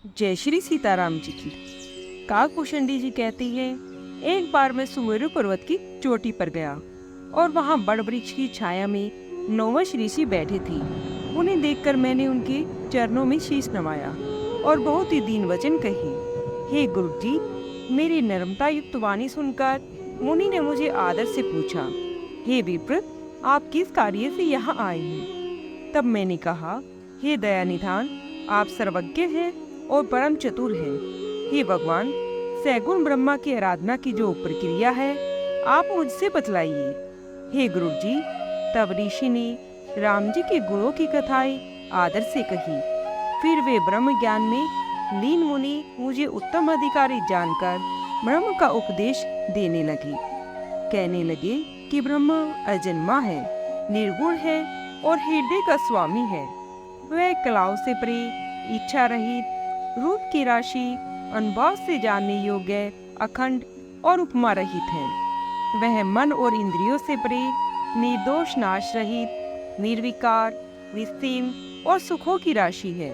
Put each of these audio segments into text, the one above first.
जय श्री सीताराम जी की। काकभूषणी जी कहती है, एक बार मैं सुमेरु पर्वत की चोटी पर गया और वहाँ बड़ वृक्ष की छाया में 9 ऋषि बैठे थे। उन्हें देखकर मैंने उनके चरणों में शीश नवाया और बहुत ही दीन वचन कहे, हे गुरु जी। मेरी नर्मता युक्त वाणी सुनकर मुनि ने मुझे आदर से पूछा, हे विप्र, आप किस कार्य से यहाँ आए हैं? तब मैंने कहा, हे दयानिधान, आप सर्वज्ञ हैं और परम चतुर है। हे भगवान, सैगुण ब्रह्मा की आराधना की जो प्रक्रिया है आप मुझसे बतलाइए। हे गुरु जी। तब ऋषि ने राम जी के गुणों की कथाएं आदर से कही। फिर वे ब्रह्म ज्ञान में लीन मुनि मुझे उत्तम अधिकारी जानकर ब्रह्म का उपदेश देने लगे। कहने लगे कि ब्रह्म अजन्मा है, निर्गुण है और हृदय का स्वामी है। वह कलाओं से परे, इच्छा रहित, रूप की राशि, अनुभव से जानने योग्य, अखंड और उपमा रहित है। वह मन और इंद्रियों से परे, निर्दोष, नाश रहित, निर्विकार, निस्सीम और सुखों की राशि है।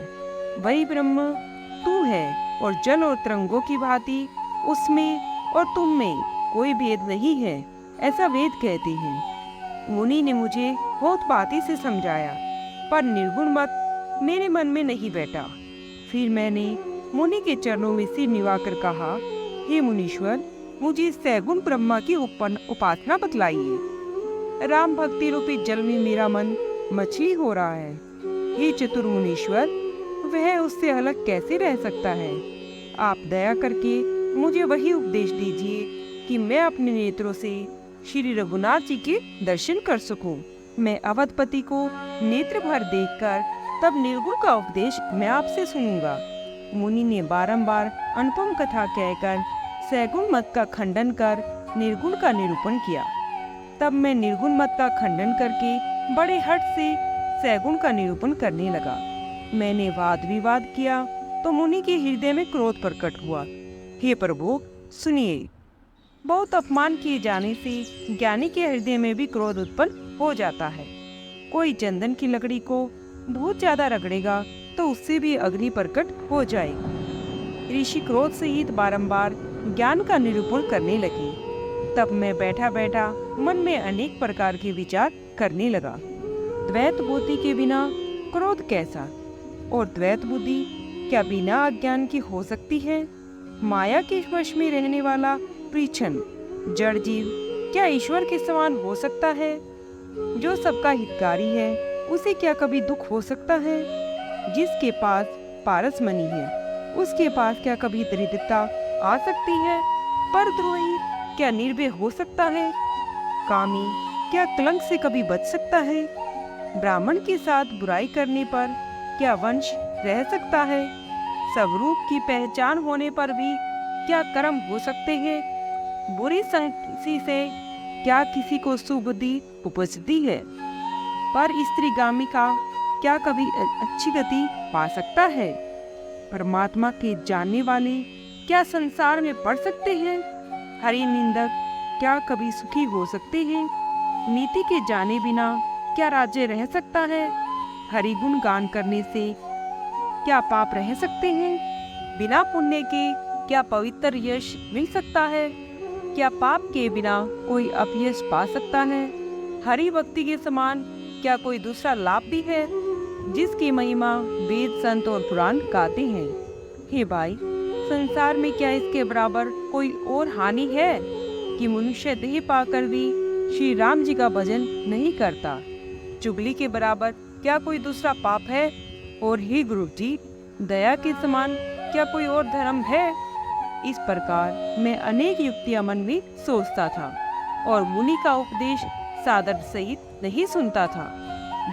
वही ब्रह्म तू है और जल और तरंगों की भांति उसमें और तुम में कोई भेद नहीं है, ऐसा वेद कहते हैं। मुनि ने मुझे बहुत बातें से समझाया, पर निर्गुण मत मेरे मन में नहीं बैठा। फिर मैंने मुनि के चरणों में सिर निवाकर कहा, हे मुनीश्वर, मुझे सैगुण ब्रह्मा की उपासना बतलाइए। राम भक्ति रूपी जल में मेरा मन मछली हो रहा है। हे चतुर मुनीश्वर, वह उससे अलग कैसे रह सकता है? आप दया करके मुझे वही उपदेश दीजिए कि मैं अपने नेत्रों से श्री रघुनाथ जी के दर्शन कर सकूं। मैं अवधपति को नेत्र भर देखकर तब निर्गुण का उपदेश मैं आपसे सुनूंगा। मुनि ने बारंबार अनुपम कथा कहकर सैगुण मत का खंडन कर निर्गुण का निरूपण किया। तब मैं निर्गुण मत का खंडन करके बड़े हट से सैगुण का निरूपण करने लगा। मैंने वाद विवाद किया तो मुनि के हृदय में क्रोध प्रकट हुआ। हे प्रभु, सुनिए। बहुत अपमान किए जाने से ज्ञानी के हृदय में भी क्रोध उत्पन्न हो जाता है। कोई चंदन की लकड़ी को बहुत ज्यादा रगड़ेगा तो उससे भी अग्नि प्रकट हो जाएगी। ऋषि क्रोध सहित बारंबार ज्ञान का निरूपण करने लगे। तब मैं बैठा बैठा मन में अनेक प्रकार के विचार करने लगा। द्वैत बुद्धि के बिना क्रोध कैसा? और द्वैत बुद्धि क्या बिना अज्ञान की हो सकती है? माया के वश में रहने वाला पृछन जड़ जीव क्या ईश्वर के समान हो सकता है? जो सबका हितकारी है उसे क्या कभी दुख हो सकता है? जिसके पास पारसमणि है उसके पास क्या कभी दरिद्रता आ सकती है? परद्रोही क्या निर्भय हो सकता है? कामी क्या कलंक से कभी बच सकता है? ब्राह्मण के साथ बुराई करने पर क्या वंश रह सकता है? स्वरूप की पहचान होने पर भी क्या कर्म हो सकते हैं? बुरी संगति से क्या किसी को सुबुद्धि उपजती है? पर स्त्रीगामी का क्या कभी अच्छी गति पा सकता है? परमात्मा के जानने वाले क्या संसार में पढ़ सकते हैं? हरि निंदक क्या कभी सुखी हो सकते हैं? नीति के जाने बिना क्या राज्य रह सकता है? हरि गुण गान करने से क्या पाप रह सकते हैं? बिना पुण्य के क्या पवित्र यश मिल सकता है? क्या पाप के बिना कोई अपयश पा सकता है? हरि भक्ति के समान क्या कोई दूसरा लाभ भी है जिसकी महिमा वेद, संत और पुराण गाते हैं? हे भाई, संसार में क्या इसके बराबर कोई और हानि है कि मनुष्य देह पाकर भी श्री राम जी का भजन नहीं करता? चुगली के बराबर क्या कोई दूसरा पाप है? और हे गुरु जी, दया के समान क्या कोई और धर्म है? इस प्रकार मैं अनेक युक्तियां मन में सोचता था और मुनि का उपदेश सादर सहित नहीं सुनता था।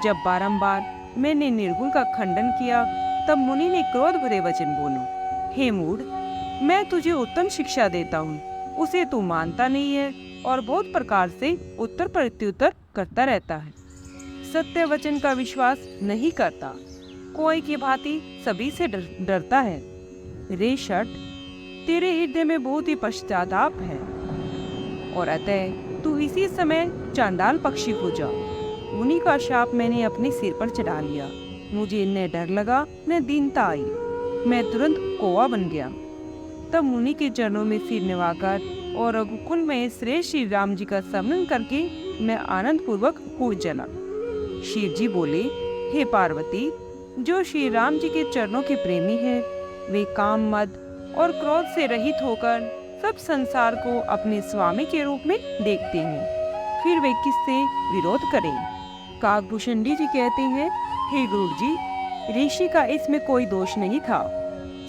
जब बारंबार मैंने निर्गुण का खंडन किया तब मुनि ने क्रोध भरे वचन बोले, हे मूढ़, मैं तुझे उत्तम शिक्षा देता हूँ, उसे तू मानता नहीं है और बहुत प्रकार से उत्तर प्रत्युत्तर करता रहता है। सत्य वचन का विश्वास नहीं करता, कोई की भांति सभी से डरता है। रे शठ, तेरे हृदय में बहुत ही पश्चाताप है और अतः तू इसी समय चांडाल पक्षी हो जा। मुनि का शाप मैंने अपने सिर पर चढ़ा लिया। मुझे न डर लगा न दीनता आई। मैं तुरंत कौवा बन गया। तब मुनि के चरणों में सिर निवाकर और रघुकुल में श्रेष्ठ श्री राम जी का स्मरण करके मैं आनंद पूर्वक कूद चला। शिव जी बोले, हे पार्वती, जो श्री राम जी के चरणों के प्रेमी है, वे काम मद और क्रोध से रहित होकर सब संसार को अपने स्वामी के रूप में देखते हैं, फिर वे किससे विरोध करें। काकभूषणी जी कहते हैं, हे गुरु जी, ऋषि का इसमें कोई दोष नहीं था।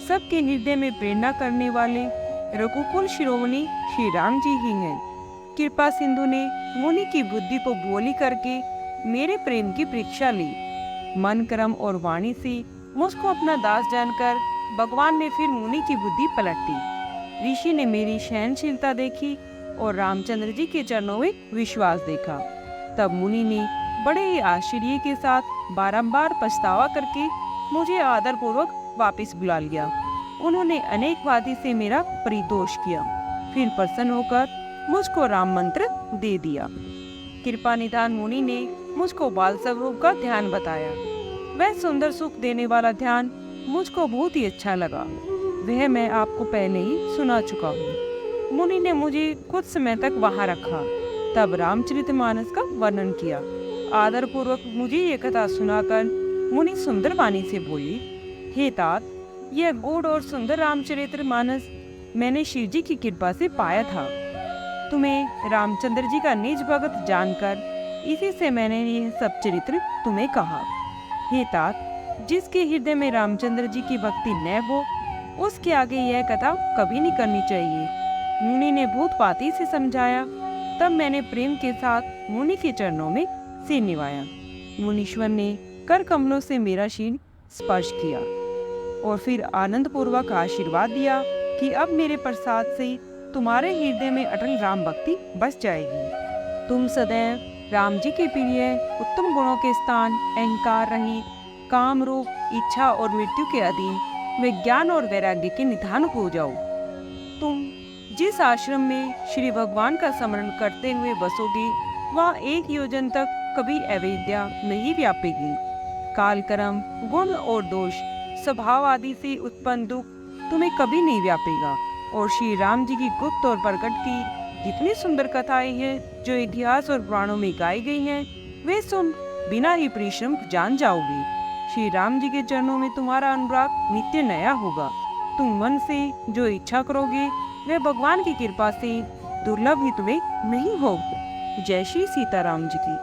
सबके हृदय में प्रेरणा करने वाले रघुकुल शिरोमणि श्री राम जी ही हैं। कृपा सिंधु ने मुनि की बुद्धि को बोली करके मेरे प्रेम की परीक्षा ली। मन, कर्म और वाणी से मुझको अपना दास जानकर भगवान ने फिर मुनि की बुद्धि पलटी। ऋषि ने मेरी सहनशीलता देखी और रामचंद्र जी के चरणों में विश्वास देखा। तब मुनि ने बड़े ही आश्चर्य के साथ बारंबार पछतावा करके मुझे आदर पूर्वक वापिस बुला लिया। उन्होंने अनेक वादी से मेरा परितोष किया, फिर प्रसन्न होकर मुझको राम मंत्र दे दिया। कृपा निधान मुनि ने मुझको बाल स्वरूप का ध्यान बताया। वह सुंदर सुख देने वाला ध्यान मुझको बहुत ही अच्छा लगा। वह मैं आपको पहले ही सुना चुका हूँ। मुनि ने मुझे कुछ समय तक वहाँ रखा, तब रामचरितमानस का वर्णन किया। आदर पूर्वक मुझे ये कथा सुनाकर मुनि सुंदर वाणी से बोली, हे तात, यह गूढ़ और सुंदर रामचरितमानस मैंने शिव जी की कृपा से पाया था। तुम्हें रामचंद्र जी का निज भगत जानकर इसी से मैंने यह सब चरित्र तुम्हें कहा। हे तात, जिसके हृदय में रामचंद्र जी की भक्ति न हो, उसके आगे यह कथा कभी नहीं करनी चाहिए। मुनि ने भूत पाती से समझाया। तब मैंने प्रेम के साथ मुनि के चरणों में सिर निवाया। मुनीश्वर ने कर कमलों से मेरा शीन स्पर्श किया और फिर आनंद पूर्वक आशीर्वाद दिया कि अब मेरे प्रसाद से तुम्हारे हृदय में अटल राम भक्ति बस जाएगी। तुम सदैव राम जी के प्रिय उत्तम गुणों के स्थान, अहंकार रहित, काम रूप, इच्छा और मृत्यु के अधीन विज्ञान और वैराग्य के निधान हो जाओ। तुम जिस आश्रम में श्री भगवान का स्मरण करते हुए बसोगे, वहाँ 1 योजन तक कभी अविद्या नहीं व्यापेगी। काल, कर्म, गुण और दोष, स्वभाव आदि से उत्पन्न दुख तुम्हें कभी नहीं व्यापेगा। और श्री राम जी की गुप्त और प्रकट की जितनी सुंदर कथाएं हैं जो इतिहास और पुराणों में गाई गई हैं, वे सुन बिना ही परिश्रम जान जाओगे। श्री राम जी के चरणों में तुम्हारा अनुराग नित्य नया होगा। तुम मन से जो इच्छा करोगे, वे भगवान की कृपा से दुर्लभ ही तुम्हें नहीं होगी। जय श्री सीताराम जी की।